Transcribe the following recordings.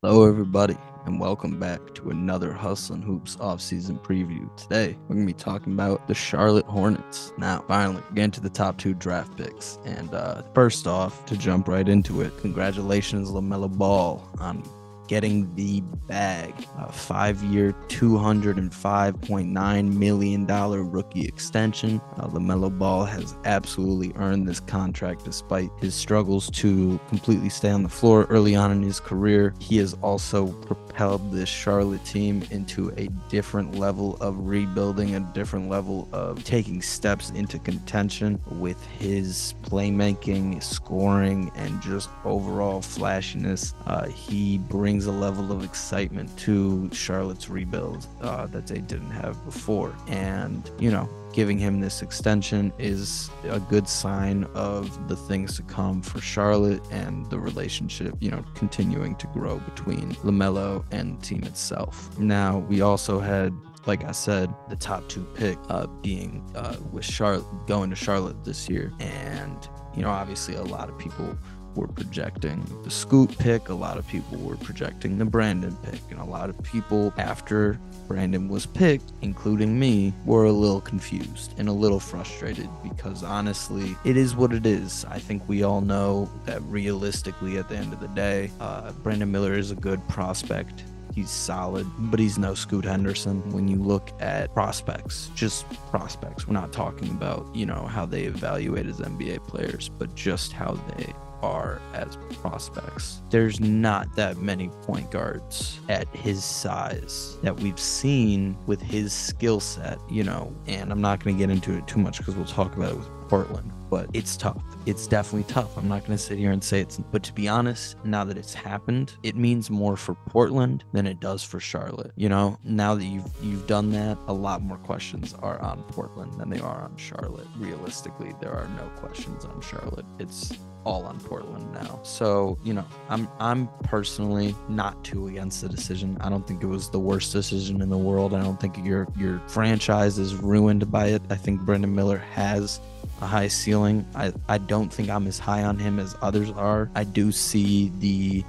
Hello, everybody, and welcome back to another Hustlin' Hoops off-season preview. Today, we're going to be talking about the Charlotte Hornets. Now, finally, we're getting to the top two draft picks. And first off, to jump right into it, congratulations, LaMelo Ball, on getting the bag. A 5-year, $205.9 million rookie extension. LaMelo Ball has absolutely earned this contract despite his struggles to completely stay on the floor early on in his career. He has also propelled this Charlotte team into a different level of rebuilding, a different level of taking steps into contention with his playmaking, scoring, and just overall flashiness. He brings a level of excitement to Charlotte's rebuild that they didn't have before. And, giving him this extension is a good sign of the things to come for Charlotte and the relationship, continuing to grow between LaMelo and the team itself. Now, we also had, like I said, the top two pick being with Charlotte, going to Charlotte this year. And, obviously a lot of people were projecting the Scoot pick. A lot of people were projecting the Brandon pick. And a lot of people, after Brandon was picked, including me, were a little confused and a little frustrated because honestly, it is what it is. I think we all know that realistically, at the end of the day, Brandon Miller is a good prospect. He's solid, but he's no Scoot Henderson. When you look at prospects, just prospects, we're not talking about, how they evaluate as NBA players, but just how they are as prospects. There's not that many point guards at his size that we've seen with his skill set, and I'm not going to get into it too much because we'll talk about it with Portland, but it's tough. It's definitely tough. I'm not going to sit here and say but to be honest, now that it's happened, it means more for Portland than it does for Charlotte. Now that you've done that, a lot more questions are on Portland than they are on Charlotte. Realistically, there are no questions on Charlotte. It's all on Portland now. So, I'm personally not too against the decision. I don't think it was the worst decision in the world. I don't think your franchise is ruined by it. I think Brandon Miller has a high ceiling. I don't think I'm as high on him as others are. I do see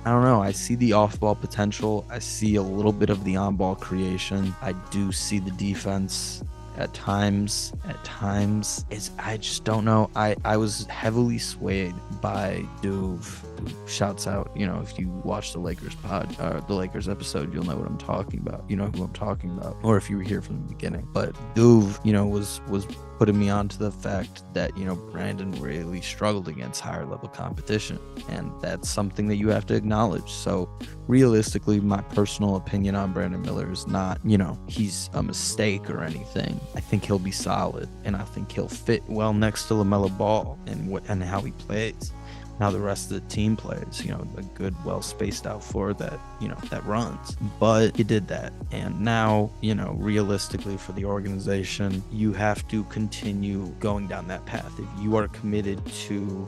I see the off-ball potential. I see a little bit of the on-ball creation. I do see the defense at times. I just don't know. I was heavily swayed by Duve. Shouts out, if you watch the Lakers the Lakers episode, you'll know what I'm talking about. You know who I'm talking about, or if you were here from the beginning. But Duve, was putting me on to the fact that, Brandon really struggled against higher level competition. And that's something that you have to acknowledge. So realistically, my personal opinion on Brandon Miller is not, he's a mistake or anything. I think he'll be solid, and I think he'll fit well next to LaMelo Ball and how he plays. How the rest of the team plays, a good, well-spaced out floor that, that runs. But he did that. And now, realistically for the organization, you have to continue going down that path. If you are committed to,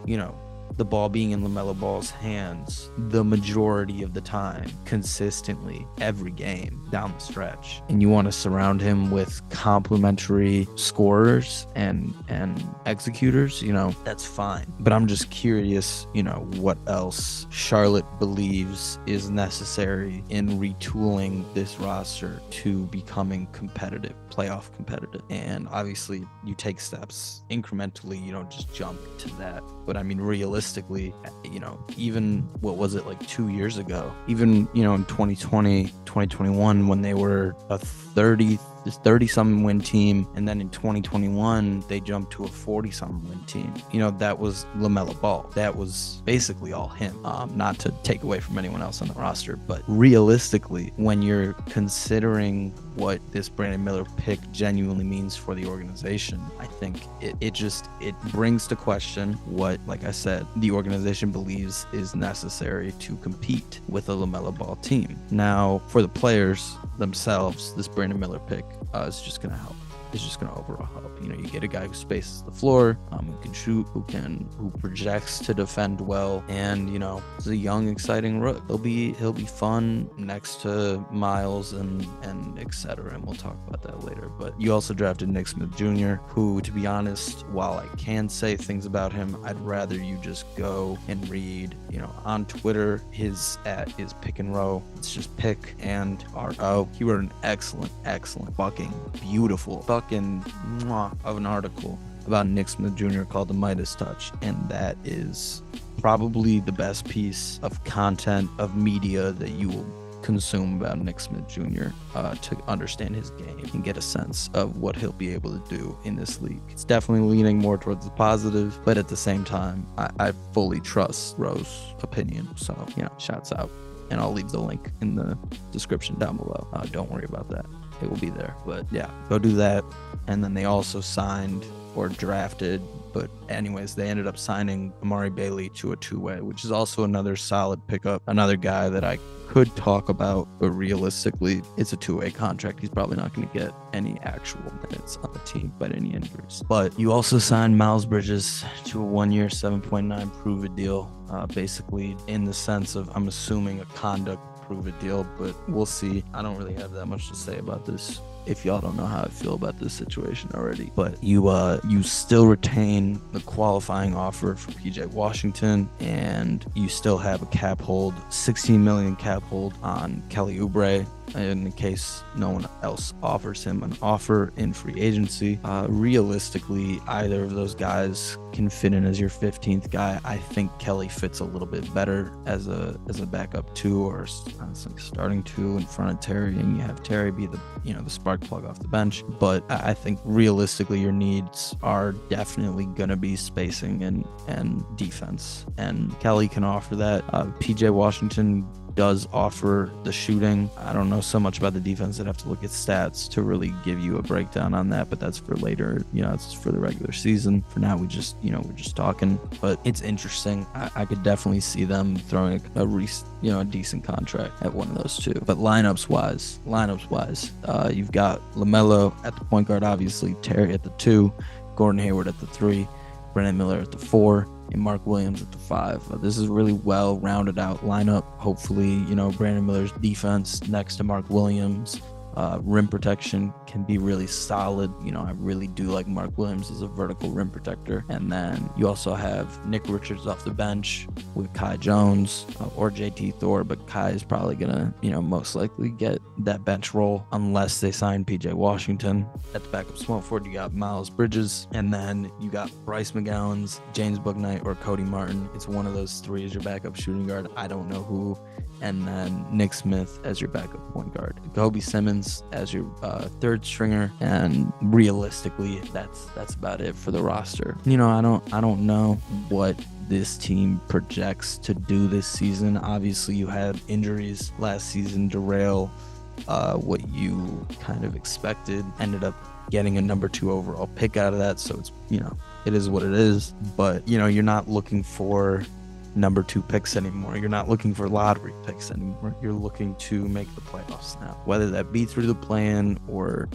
the ball being in LaMelo Ball's hands the majority of the time, consistently, every game down the stretch, and you want to surround him with complementary scorers and executors, that's fine. But I'm just curious, what else Charlotte believes is necessary in retooling this roster to becoming competitive, playoff competitive. And obviously you take steps incrementally, you don't just jump to that. But I mean, realistically, even what was it, like 2 years ago, even, in 2020, 2021, when they were a 30-something win team, and then in 2021 they jumped to a 40-something win team. That was LaMelo Ball. That was basically all him. Not to take away from anyone else on the roster, but realistically, when you're considering what this Brandon Miller pick genuinely means for the organization, I think it brings to question what, like I said, the organization believes is necessary to compete with a LaMelo Ball team. Now, for the players themselves, this Brandon Miller pick is just going to help. is just going to overall help. You get a guy who spaces the floor, who can shoot, who projects to defend well, and he's a young, exciting rook. He'll be fun next to Miles and etc. And we'll talk about that later. But you also drafted Nick Smith Jr., who, to be honest, while I can say things about him, I'd rather you just go and read, on Twitter. His @ is pick and row. It's just pick and RO. He wrote an excellent beautiful mwah of an article about Nick Smith Jr. called the Midas Touch, and that is probably the best piece of content, of media, that you will consume about Nick Smith Jr. To understand his game and get a sense of what he'll be able to do in this league. It's definitely leaning more towards the positive, but at the same time, I fully trust Rose's opinion. So, shouts out. And I'll leave the link in the description down below. Don't worry about that. It will be there. But yeah, go do that. And then they also signed or drafted, but anyways, they ended up signing Amari Bailey to a two-way, which is also another solid pickup. Another guy that I could talk about, but realistically, it's a two-way contract. He's probably not going to get any actual minutes on the team by any injuries. But you also signed Miles Bridges to a 1-year, $7.9 prove-it deal, basically in the sense of, I'm assuming, a conduct prove-it deal, but we'll see. I don't really have that much to say about this, if y'all don't know how I feel about this situation already. But you still retain the qualifying offer for PJ Washington, and you still have a cap hold, $16 million cap hold on Kelly Oubre, in case no one else offers him an offer in free agency. Realistically, either of those guys can fit in as your 15th guy. I think Kelly fits a little bit better as a backup 2, or honestly starting 2 in front of Terry, and you have Terry be the the spark plug off the bench. But I think realistically your needs are definitely gonna be spacing and defense, and Kelly can offer that. PJ Washington does offer the shooting. I don't know so much about the defense. I'd have to look at stats to really give you a breakdown on that, but that's for later. It's for the regular season. For now, we're just talking. But it's interesting. I could definitely see them throwing a decent contract at one of those two. But lineups wise, you've got LaMelo at the point guard, obviously, Terry at the 2, Gordon Hayward at the 3, Brandon Miller at the 4, and Mark Williams at the 5. This is a really well rounded out lineup. Hopefully, Brandon Miller's defense next to Mark Williams, rim protection can be really solid. I really do like Mark Williams as a vertical rim protector. And then you also have Nick Richards off the bench with Kai Jones or JT Thor, but Kai is probably gonna, most likely get that bench role unless they sign PJ Washington. At the backup small forward, you got Miles Bridges, and then you got Bryce McGowens, James Bouknight, or Cody Martin. It's one of those three as your backup shooting guard. I don't know who. And then Nick Smith as your backup point guard, Kobe Simmons as your third stringer, and realistically, that's about it for the roster. I don't know what this team projects to do this season. Obviously, you had injuries last season derail what you kind of expected. Ended up getting a number 2 overall pick out of that, so it's it is what it is. But you're not looking for number 2 picks anymore. You're not looking for lottery picks anymore. You're looking to make the playoffs now, whether that be through the play-in or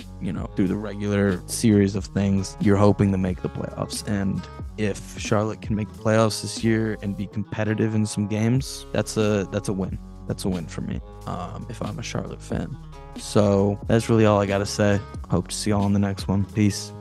through the regular series of things. You're hoping to make the playoffs, and if Charlotte can make the playoffs this year and be competitive in some games, that's a win. That's a win for me, if I'm a Charlotte fan. So that's really all I gotta say. Hope to see y'all on the next one. Peace.